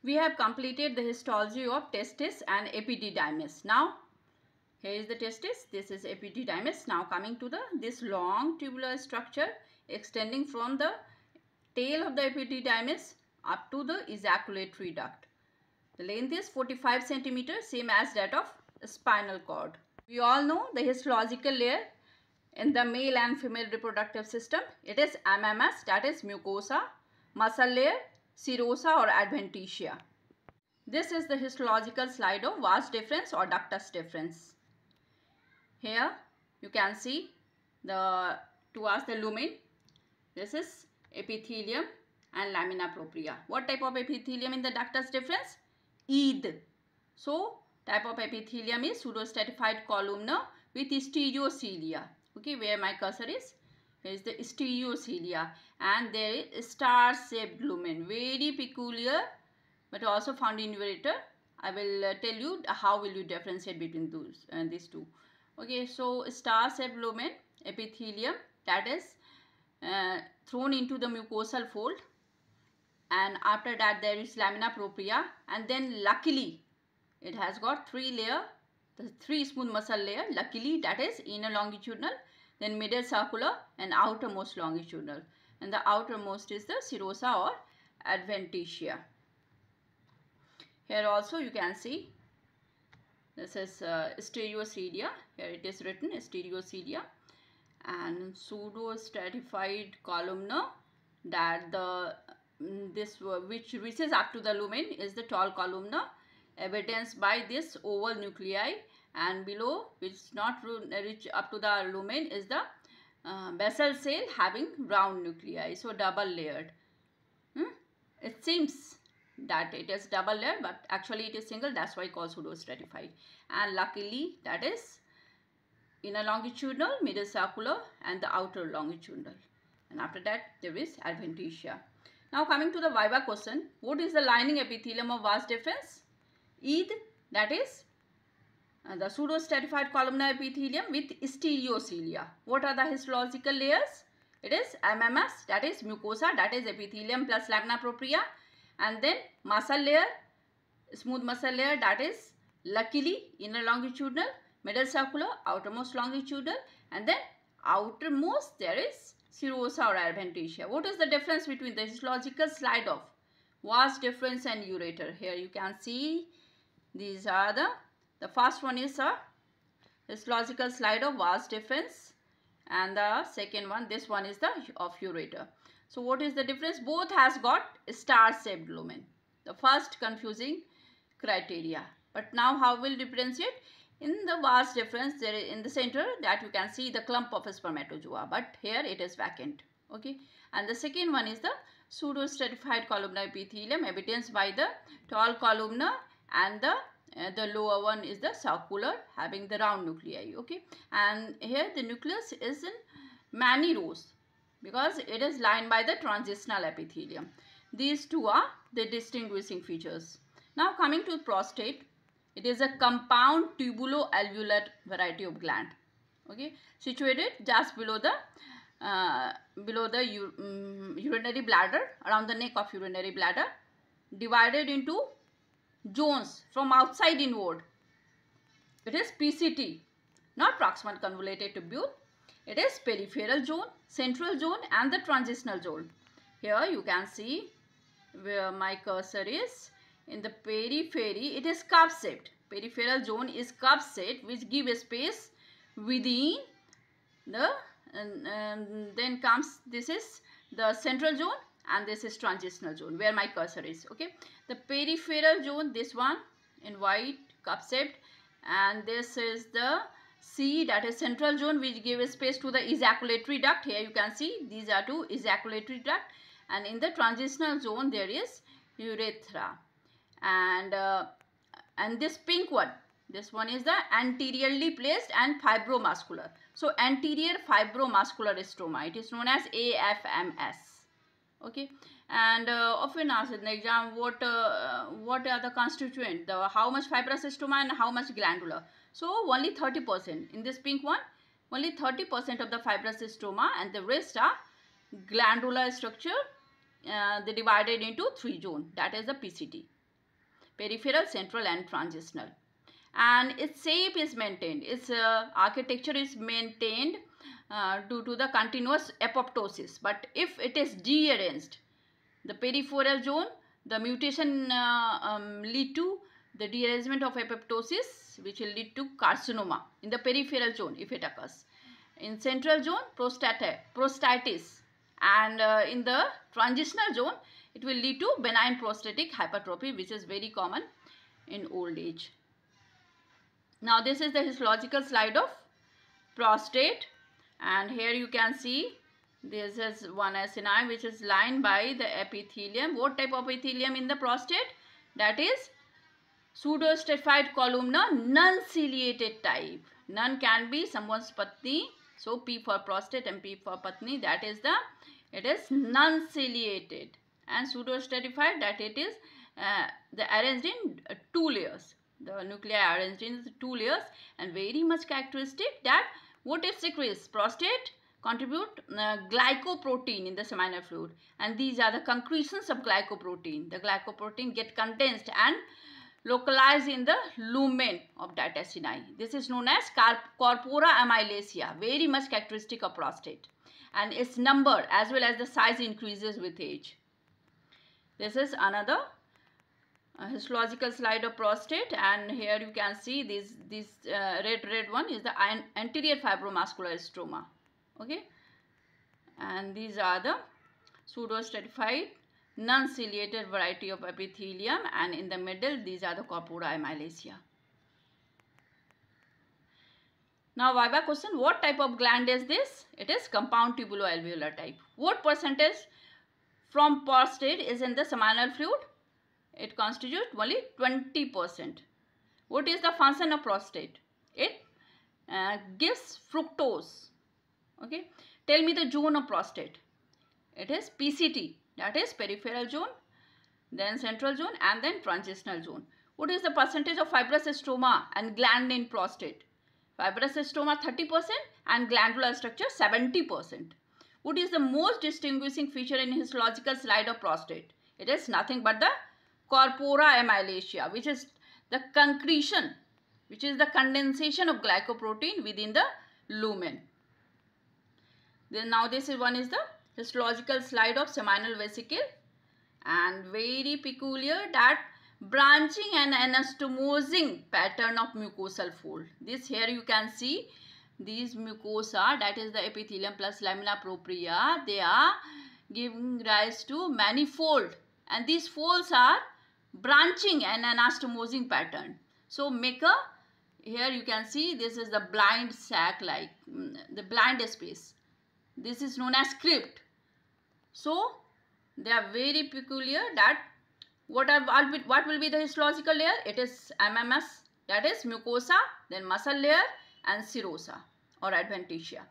We have completed the histology of testis and epididymis. Now, here is the testis. This is epididymis. Now coming to this long tubular structure extending from the tail of the epididymis up to the ejaculatory duct. The length is 45 centimeters, same as that of spinal cord. We all know the histological layer in the male and female reproductive system. It is MMS, that is mucosa, muscle layer, serosa or adventitia. This is the histological slide of vas deferens or ductus deferens. Here you can see towards the lumen. This is epithelium and lamina propria. What type of epithelium in the ductus deferens? ETH. So type of epithelium is pseudostratified columnar with stereocilia. Okay, where my cursor is, here is the stereocilia, and there is star-shaped lumen, very peculiar, but also found in ureter. I will tell you how will you differentiate between these two. Okay, so star-shaped lumen epithelium, that is thrown into the mucosal fold, and after that there is lamina propria, and then luckily it has got three layer, the three smooth muscle layer, luckily, that is inner longitudinal, then middle circular and outermost longitudinal, and the outermost is the serosa or adventitia. Here also you can see this is stereocilia. Here it is written stereocilia, and pseudostratified columnar, that which reaches up to the lumen is the tall columnar, evidenced by this oval nuclei, and below, which not reach up to the lumen, is the basal cell having round nuclei, so double layered. It seems that it is double layered, but actually it is single, that's why called pseudostratified. And luckily, that is inner longitudinal, middle circular and the outer longitudinal, and after that there is adventitia. Now coming to the viva question, what is the lining epithelium of vas deferens? ETH, that is the pseudostratified columnar epithelium with stereocilia. What are the histological layers? It is MMS, that is mucosa, that is epithelium plus lamina propria, and then muscle layer, smooth muscle layer, that is luckily inner longitudinal, middle circular, outermost longitudinal, and then outermost there is serosa or adventitia. What is the difference between the histological slide of vas deferens and ureter? Here you can see these are the first one is a histological slide of vas deferens, and the second one, this one is the of ureter. So what is the difference? Both has got star-shaped lumen. The first confusing criteria. But now how will differentiate? In the vas deferens, there is in the center that you can see the clump of spermatozoa, but here it is vacant. Okay, and the second one is the pseudostratified columnar epithelium, evidenced by the tall columnar, and the lower one is the circular, having the round nuclei. Okay, and here the nucleus is in many rows because it is lined by the transitional epithelium. These two are the distinguishing features. Now coming to prostate, it is a compound tubulo-alveolar variety of gland. Okay, situated just below the urinary bladder, around the neck of urinary bladder, divided into zones from outside inward. It is PCT, not proximal convoluted tubule. It is peripheral zone, central zone and the transitional zone. Here you can see where my cursor is. In the periphery, it is cup shaped. Peripheral zone is cup shaped, which give a space within the, and then comes, this is the central zone and this is transitional zone where my cursor is. Okay, the peripheral zone, this one in white, cup shaped, and this is the C, that is central zone, which give a space to the ejaculatory duct. Here you can see these are two ejaculatory duct, and in the transitional zone there is urethra, and this pink one, this one is the anteriorly placed and fibromuscular. So anterior fibromuscular stroma, it is known as AFMS. Okay, and often asked in the exam, what are the constituent, how much fibrous stroma and how much glandular. So only 30% in this pink one, only 30% of the fibrous stroma, and the rest are glandular structure. They divided into 3 zones, that is the PCT. peripheral, central and transitional. And its shape is maintained, its architecture is maintained due to the continuous apoptosis. But if it is dearranged, the peripheral zone, the mutation lead to the dearrangement of apoptosis, which will lead to carcinoma in the peripheral zone if it occurs. In central zone, prostatitis, and in the transitional zone, it will lead to benign prostatic hypertrophy, which is very common in old age. Now this is the histological slide of prostate, and here you can see this is one acini which is lined by the epithelium. What type of epithelium in the prostate? That is pseudostratified columnar non-ciliated type. None can be someone's patni. So P for prostate and P for patni, that is it is non-ciliated, and pseudostratified, that it is arranged in 2 layers. The nuclei arranged in 2 layers, and very much characteristic that what it secretes? Prostate contribute glycoprotein in the seminal fluid, and these are the concretions of glycoprotein. The glycoprotein get condensed and localized in the lumen of that acini. This is known as corpora amylaceae, very much characteristic of prostate, and its number as well as the size increases with age. This is another histological slide of prostate, and here you can see this red one is the anterior fibromuscular stroma. Okay, and these are the pseudostratified non-ciliated variety of epithelium, and in the middle these are the corpora amylaceae. Now viva question, what type of gland is this? It is compound tubuloalveolar type. What percentage from prostate is in the seminal fluid? It constitutes only 20%. What is the function of prostate? It gives fructose. Okay, tell me the zone of prostate. It is PCT, that is peripheral zone, then central zone, and then transitional zone. What is the percentage of fibrous stroma and gland in prostate? Fibrous stroma 30% and glandular structure 70%. What is the most distinguishing feature in histological slide of prostate? It is nothing but the corpora amylaceae, which is the concretion, which is the condensation of glycoprotein within the lumen. Then now this is one is the histological slide of seminal vesicle, and very peculiar that branching and anastomosing pattern of mucosal fold. This here you can see these mucosa, that is the epithelium plus lamina propria, they are giving rise to manifold, and these folds are branching and anastomosing pattern. So make a, here you can see this is the blind sac, like the blind space. This is known as crypt. So they are very peculiar that what will be the histological layer? It is MMS, that is mucosa, then muscle layer and serosa or adventitia.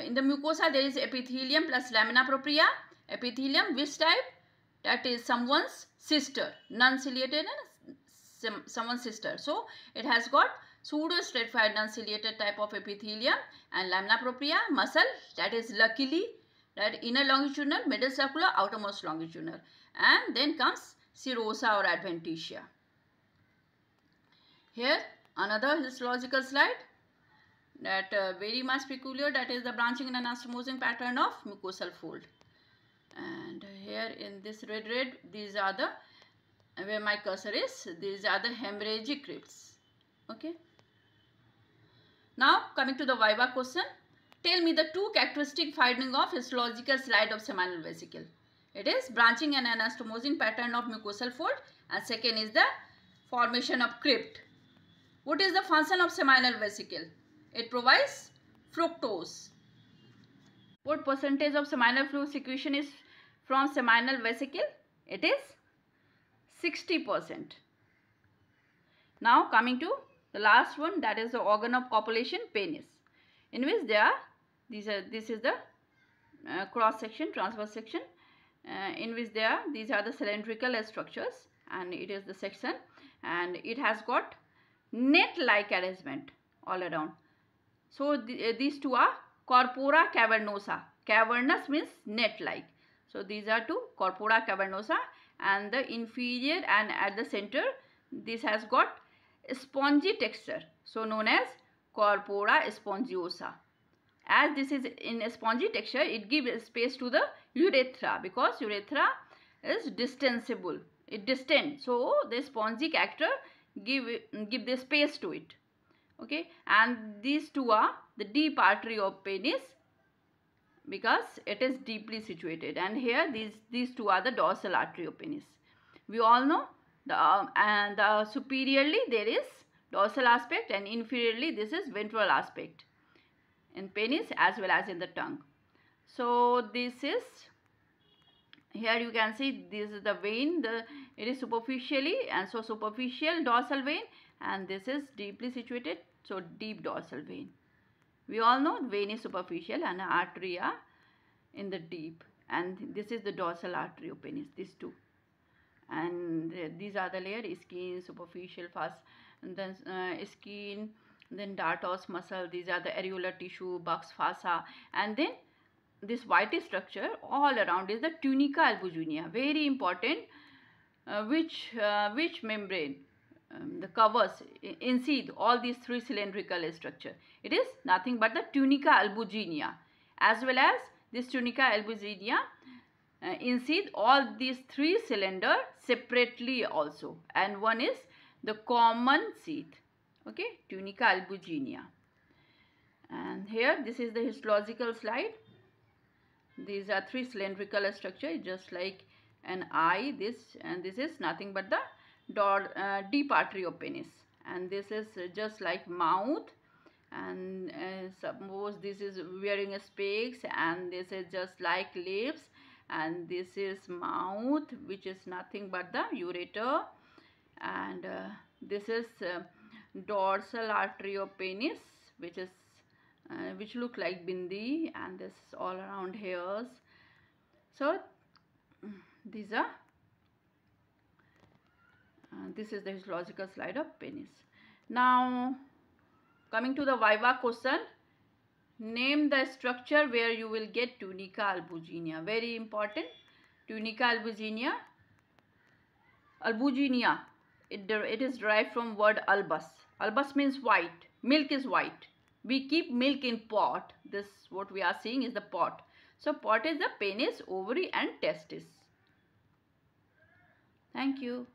In the mucosa there is epithelium plus lamina propria. Epithelium which type? That is someone's sister, non-ciliated and someone's sister. So it has got pseudostratified non-ciliated type of epithelium, and lamina propria, muscle, that is luckily that inner longitudinal, middle circular, outermost longitudinal, and then comes serosa or adventitia. Here another histological slide that very much peculiar, that is the branching and anastomosing pattern of mucosal fold. And here in this red, these are the, where my cursor is, these are the hemorrhagic crypts. Okay. Now coming to the viva question, tell me the 2 characteristic finding of histological slide of seminal vesicle. It is branching and anastomosing pattern of mucosal fold, and second is the formation of crypt. What is the function of seminal vesicle? It provides fructose. What percentage of seminal fluid secretion is from seminal vesicle? It is 60%. Now coming to the last one, that is the organ of copulation, penis, in which there are this is the cross section, transverse section, in which these are the cylindrical structures, and it is the section, and it has got net-like arrangement all around. So these two are corpora cavernosa. Cavernous means net-like. So these are 2 corpora cavernosa, and the inferior and at the center this has got spongy texture, so known as corpora spongiosa. As this is in a spongy texture, it gives space to the urethra because urethra is distensible. It distends, so the spongy character give the space to it. Okay, and these two are the deep artery of penis because it is deeply situated, and here these two are the dorsal artery of penis. We all know the superiorly there is dorsal aspect and inferiorly this is ventral aspect in penis as well as in the tongue. So this is, here you can see this is the vein, it is superficially, and so superficial dorsal vein, and this is deeply situated, so deep dorsal vein. We all know vein is superficial and artery are in the deep, and this is the dorsal artery of penis, these two. And these are the layer: skin, superficial, fast, and then skin, then dartos muscle, these are the areolar tissue, buccal fossa, and then this white structure all around is the tunica albuginea. Very important, which membrane the covers enseeth all these three cylindrical structure. It is nothing but the tunica albuginea, as well as this tunica albuginea enseeth all these three cylinder separately also, and one is the common sheath. Okay, tunica albuginea. And here this is the histological slide. These are three cylindrical structure, just like an eye. This and this is nothing but the deep artery of penis, and this is just like mouth, and suppose this is wearing a specs, and this is just like lips, and this is mouth, which is nothing but the ureter, and this is dorsal artery of penis, which is which look like bindi, and this all around hairs. So these are this is the histological slide of penis. Now coming to the viva question, name the structure where you will get tunica albuginea. Very important. Tunica albuginea. Albuginea, it is derived from word albus. Albus means white. Milk is white. We keep milk in pot. This what we are seeing is the pot. So pot is the penis, ovary and testis. Thank you.